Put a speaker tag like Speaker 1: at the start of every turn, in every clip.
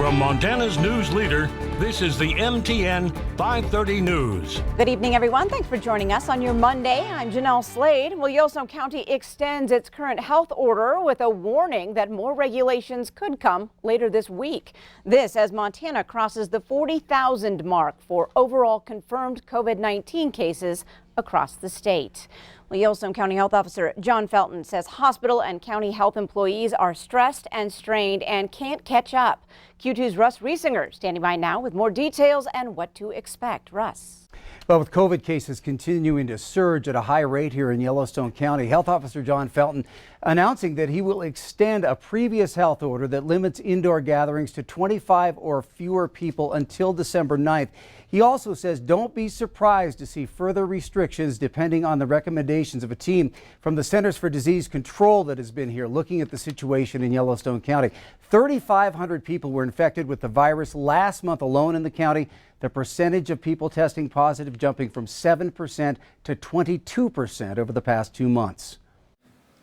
Speaker 1: From Montana's news leader, this is the MTN 530 News.
Speaker 2: Good evening, everyone. Thanks for joining us on your Monday. I'm Jeanelle Slade. Well, Yellowstone County extends its current health order with a warning that more regulations could come later this week. This as Montana crosses the 40,000 mark for overall confirmed COVID-19 cases across the state. Well, Yellowstone County Health Officer John Felton says hospital and county health employees are stressed and strained and can't catch up. Q2's Russ Riesinger standing by now with more details and what to expect. Russ.
Speaker 3: Well, with COVID cases continuing to surge at a high rate here in Yellowstone County, Health Officer John Felton announcing that he will extend a previous health order that limits indoor gatherings to 25 or fewer people until December 9th. He also says don't be surprised to see further restrictions depending on the recommendations of a team from the Centers for Disease Control that has been here looking at the situation in Yellowstone County. 3,500 people were infected with the virus last month alone in the county. The percentage of people testing positive jumping from 7% to 22% over the past 2 months.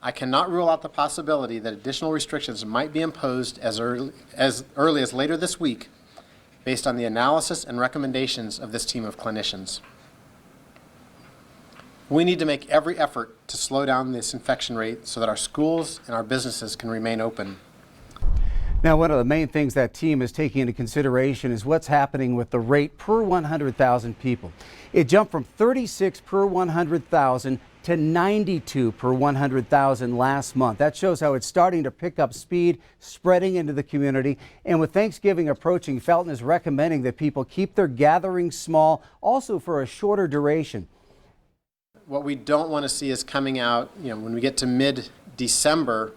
Speaker 4: I cannot rule out the possibility that additional restrictions might be imposed as early as later this week based on the analysis and recommendations of this team of clinicians. We need to make every effort to slow down this infection rate so that our schools and our businesses can remain open.
Speaker 3: Now, one of the main things that team is taking into consideration is what's happening with the rate per 100,000 people. It jumped from 36 per 100,000 to 92 per 100,000 last month. That shows how it's starting to pick up speed, spreading into the community. And with Thanksgiving approaching, Felton is recommending that people keep their gatherings small, also for a shorter duration.
Speaker 4: What we don't want to see is coming out, when we get to mid-December,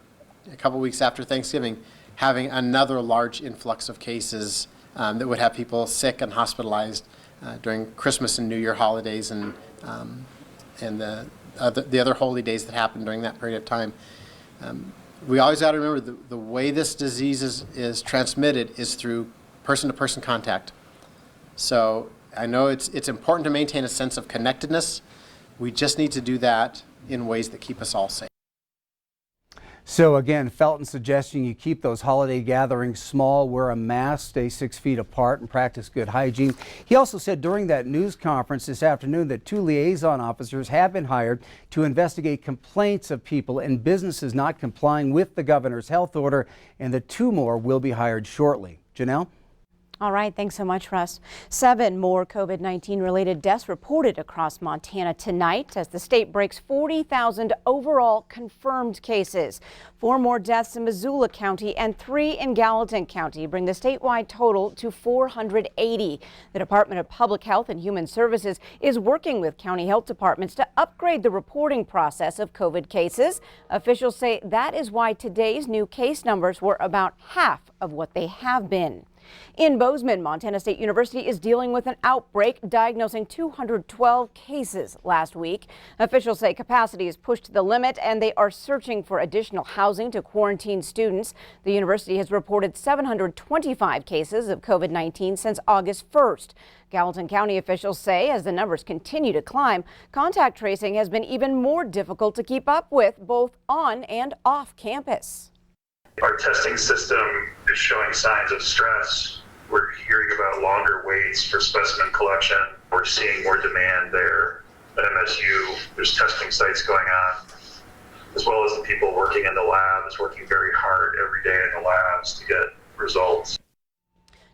Speaker 4: a couple weeks after Thanksgiving, having another large influx of cases that would have people sick and hospitalized during Christmas and New Year holidays and the other holy days that happen during that period of time. We always got to remember the way this disease is transmitted is through person-to-person contact. So I know it's important to maintain a sense of connectedness. We just need to do that in ways that keep us all safe.
Speaker 3: So again, Felton suggesting you keep those holiday gatherings small, wear a mask, stay 6 feet apart, and practice good hygiene. He also said during that news conference this afternoon that 2 liaison officers have been hired to investigate complaints of people and businesses not complying with the governor's health order, and that 2 more will be hired shortly. Jeanelle?
Speaker 2: All right, thanks so much, Russ. 7 more COVID-19 related deaths reported across Montana tonight as the state breaks 40,000 overall confirmed cases. 4 more deaths in Missoula County and 3 in Gallatin County bring the statewide total to 480. The Department of Public Health and Human Services is working with county health departments to upgrade the reporting process of COVID cases. Officials say that is why today's new case numbers were about half of what they have been. In Bozeman, Montana State University is dealing with an outbreak, diagnosing 212 cases last week. Officials say capacity is pushed to the limit and they are searching for additional housing to quarantine students. The university has reported 725 cases of COVID-19 since August 1st. Gallatin County officials say as the numbers continue to climb, contact tracing has been even more difficult to keep up with both on and off campus.
Speaker 5: Our testing system is showing signs of stress. We're hearing about longer waits for specimen collection. We're seeing more demand there. At MSU, there's testing sites going on, as well as the people working in the labs, working very hard every day in the labs to get results.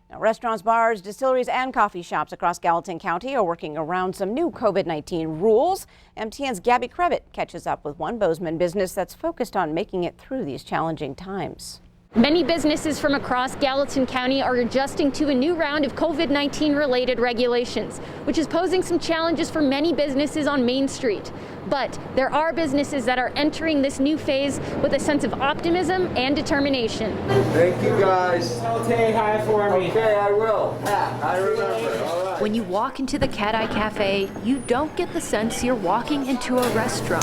Speaker 2: Now, restaurants, bars, distilleries, and coffee shops across Gallatin County are working around some new COVID-19 rules. MTN's Gabby Krebit catches up with one Bozeman business that's focused on making it through these challenging times.
Speaker 6: Many businesses from across Gallatin County are adjusting to a new round of COVID-19 related regulations, which is posing some challenges for many businesses on Main Street. But there are businesses that are entering this new phase with a sense of optimism and determination.
Speaker 7: Thank you, guys.
Speaker 8: Say hi for me.
Speaker 7: Okay, I will. I remember. All right.
Speaker 9: When you walk into the Cat Eye Cafe, you don't get the sense you're walking into a restaurant.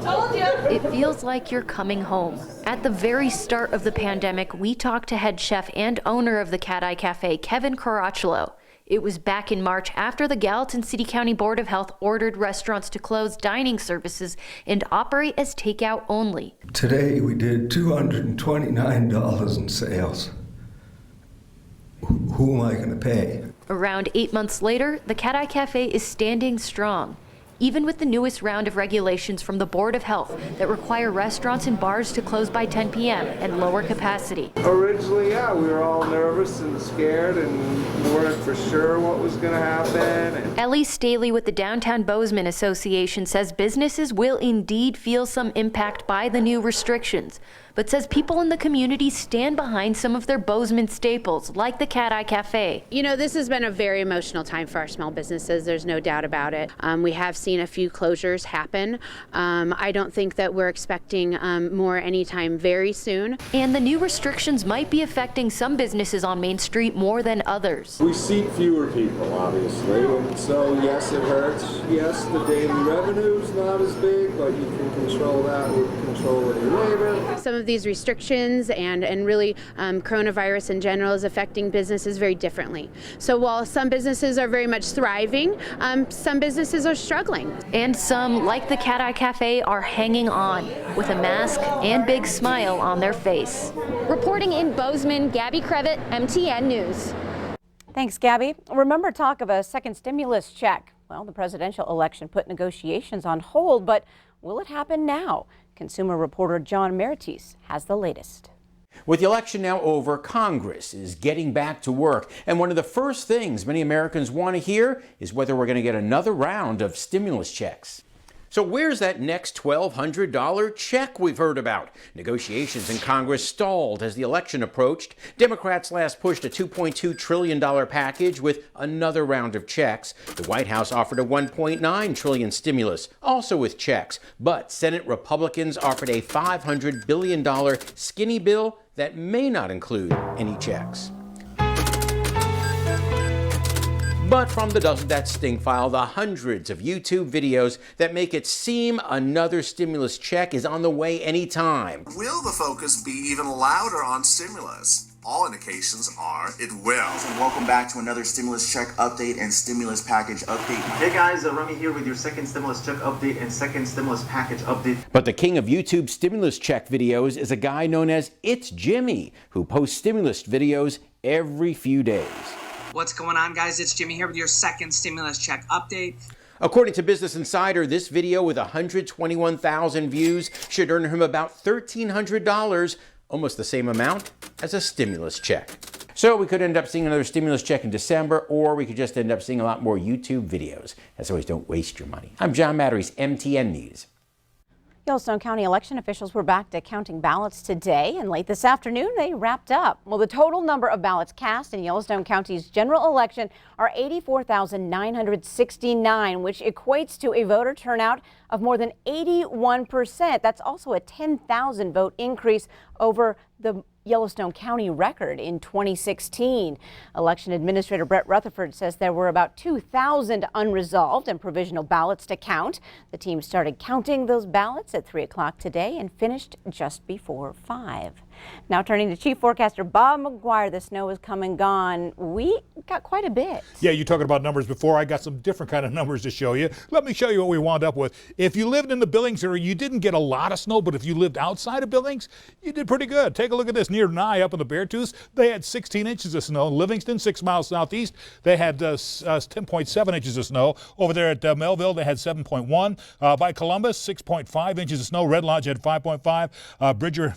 Speaker 6: Told you.
Speaker 9: It feels like you're coming home. At the very start of the pandemic, we talked to head chef and owner of the Cat Eye Cafe, Kevin Caracciolo. It was back in March after the Gallatin City County Board of Health ordered restaurants to close dining services and operate as takeout only.
Speaker 8: Today we did $229 in sales. Who am I going to pay?
Speaker 9: Around 8 months later, the Cat Eye Cafe is standing strong, even with the newest round of regulations from the Board of Health that require restaurants and bars to close by 10 p.m. and lower capacity.
Speaker 7: Originally, yeah, we were all nervous and scared and weren't for sure what was going to happen.
Speaker 9: Ellie Staley with the Downtown Bozeman Association says businesses will indeed feel some impact by the new restrictions, but says people in the community stand behind some of their Bozeman staples, like the Cat Eye Cafe.
Speaker 10: You know, this has been a very emotional time for our small businesses. There's no doubt about it. We have seen a few closures happen. I don't think that we're expecting more anytime very soon.
Speaker 9: And the new restrictions might be affecting some businesses on Main Street more than others.
Speaker 7: We seat fewer people, obviously, and so yes, it hurts. Yes, the daily revenue's not as big, but you can control that with controlling your labor.
Speaker 10: Some of these restrictions and really coronavirus in general is affecting businesses very differently. So while some businesses are very much thriving, some businesses are struggling.
Speaker 9: And some, like the Cat Eye Cafe, are hanging on with a mask and big smile on their face.
Speaker 6: Reporting in Bozeman, Gabby Crevitt, MTN News.
Speaker 2: Thanks, Gabby. Remember talk of a second stimulus check? Well, the presidential election put negotiations on hold, but will it happen now? Consumer reporter John Merites has the latest.
Speaker 11: With the election now over, Congress is getting back to work. And one of the first things many Americans want to hear is whether we're going to get another round of stimulus checks. So where's that next $1,200 check we've heard about? Negotiations in Congress stalled as the election approached. Democrats last pushed a $2.2 trillion package with another round of checks. The White House offered a $1.9 trillion stimulus, also with checks. But Senate Republicans offered a $500 billion skinny bill that may not include any checks. But from the Doesn't That Sting file, the hundreds of YouTube videos that make it seem another stimulus check is on the way anytime.
Speaker 12: Will the focus be even louder on stimulus? All indications are it will.
Speaker 13: And welcome back to another stimulus check update and stimulus package update.
Speaker 14: Hey guys, Remy here with your second stimulus check update and second stimulus package update.
Speaker 11: But the king of YouTube stimulus check videos is a guy known as It's Jimmy, who posts stimulus videos every few days.
Speaker 15: What's going on, guys? It's Jimmy here with your second stimulus check update.
Speaker 11: According to Business Insider, this video with 121,000 views should earn him about $1,300, almost the same amount as a stimulus check. So we could end up seeing another stimulus check in December, or we could just end up seeing a lot more YouTube videos. As always, don't waste your money. I'm John Matteries, MTN News.
Speaker 2: Yellowstone County election officials were back to counting ballots today, and late this afternoon they wrapped up. Well, the total number of ballots cast in Yellowstone County's general election are 84,969, which equates to a voter turnout of more than 81%. That's also a 10,000 vote increase over the Yellowstone County record in 2016. Election Administrator Brett Rutherford says there were about 2,000 unresolved and provisional ballots to count. The team started counting those ballots at 3 o'clock today and finished just before 5. Now turning to Chief Forecaster Bob McGuire, the snow is come and gone. We got quite a bit.
Speaker 16: Yeah, you talking about numbers before. I got some different kind of numbers to show you. Let me show you what we wound up with. If you lived in the Billings area, you didn't get a lot of snow, but if you lived outside of Billings, you did pretty good. Take a look at this. Near Nye up in the Beartooth, they had 16 inches of snow. Livingston, 6 miles southeast, they had 10.7 inches of snow. Over there at Melville, they had 7.1. By Columbus, 6.5 inches of snow. Red Lodge had 5.5. Bridger,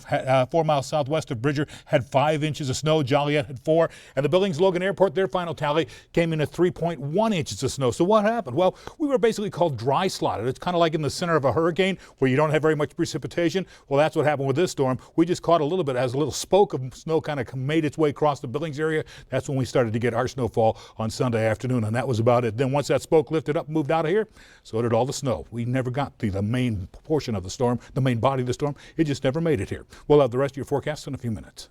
Speaker 16: 4 miles southwest of Bridger, had 5 inches of snow. Joliet had 4. And the Billings-Logan Airport, their final tally came in at 3.1 inches of snow. So what happened? Well, we were basically called dry slotted. It's kind of like in the center of a hurricane where you don't have very much precipitation. Well, that's what happened with this storm. We just caught a little bit as a little spoke of snow kind of made its way across the Billings area. That's when we started to get our snowfall on Sunday afternoon, and that was about it. Then once that spoke lifted up and moved out of here, so did all the snow. We never got to the main portion of the storm, the main body of the storm. It just never made it here. We'll have the rest of your forecast in a few minutes.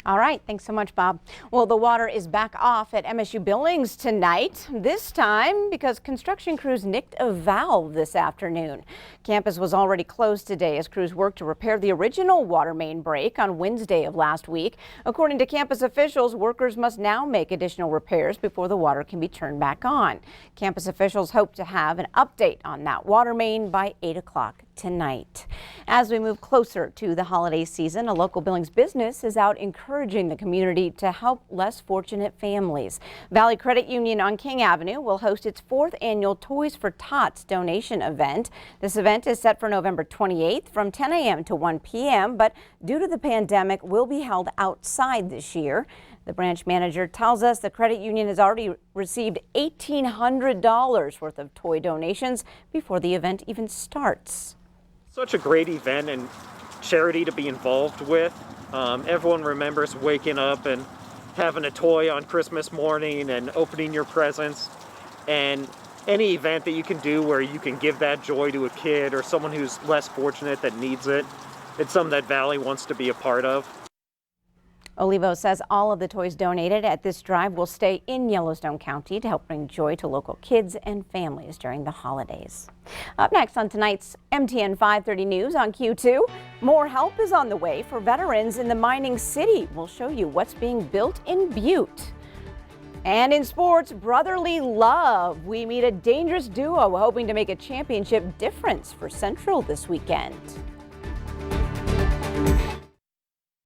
Speaker 2: All right, thanks so much, Bob. Well, the water is back off at MSU Billings tonight, this time because construction crews nicked a valve this afternoon. Campus was already closed today as crews worked to repair the original water main break on Wednesday of last week. According to campus officials, workers must now make additional repairs before the water can be turned back on. Campus officials hope to have an update on that water main by 8 o'clock tonight. As we move closer to the holiday season, a local Billings business is out encouraging the community to help less fortunate families. Valley Credit Union on King Avenue will host its 4th annual Toys for Tots donation event. This event is set for November 28th from 10 a.m. to 1 p.m., but due to the pandemic will be held outside this year. The branch manager tells us the credit union has already received $1,800 worth of toy donations before the event even starts.
Speaker 17: Such a great event and charity to be involved with. Everyone remembers waking up and having a toy on Christmas morning and opening your presents. And any event that you can do where you can give that joy to a kid or someone who's less fortunate that needs it, it's something that Valley wants to be a part of.
Speaker 2: Olivo says all of the toys donated at this drive will stay in Yellowstone County to help bring joy to local kids and families during the holidays. Up next on tonight's MTN 530 News on Q2, more help is on the way for veterans in the mining city. We'll show you what's being built in Butte. And in sports, brotherly love. We meet a dangerous duo hoping to make a championship difference for Central this weekend.